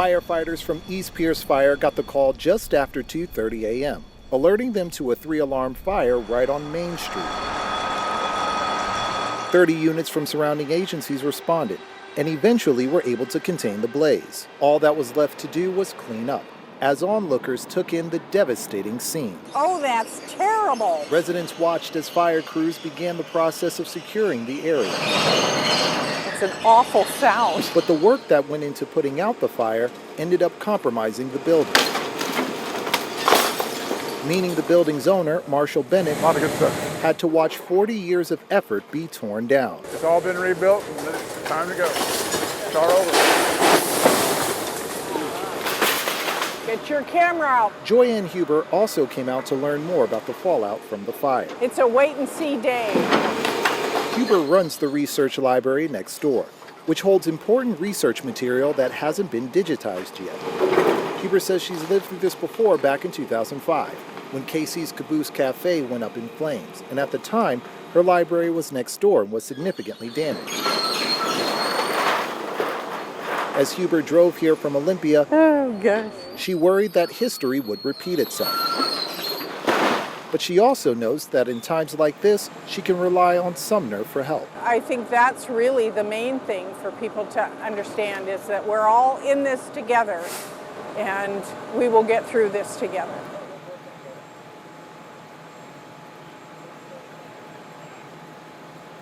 Firefighters from East Pierce Fire got the call just after 2:30 a.m., alerting them to a 3-alarm fire right on Main Street. 30 units from surrounding agencies responded and eventually were able to contain the blaze. All that was left to do was clean up, as onlookers took in the devastating scene. Oh, that's terrible. Residents watched as fire crews began the process of securing the area. It's an awful sound. But the work that went into putting out the fire ended up compromising the building, meaning the building's owner, Marshall Bennett, had to watch 40 years of effort be torn down. It's all been rebuilt and it's time to go. Start over. Get your camera out. Joyanne Huber also came out to learn more about the fallout from the fire. It's a wait-and-see day. Huber runs the research library next door, which holds important research material that hasn't been digitized yet. Huber says she's lived through this before back in 2005, when Casey's Caboose Cafe went up in flames, and at the time, her library was next door and was significantly damaged. As Huber drove here from Olympia, she worried that history would repeat itself. But she also knows that in times like this, she can rely on Sumner for help. I think that's really the main thing for people to understand, is that we're all in this together and we will get through this together.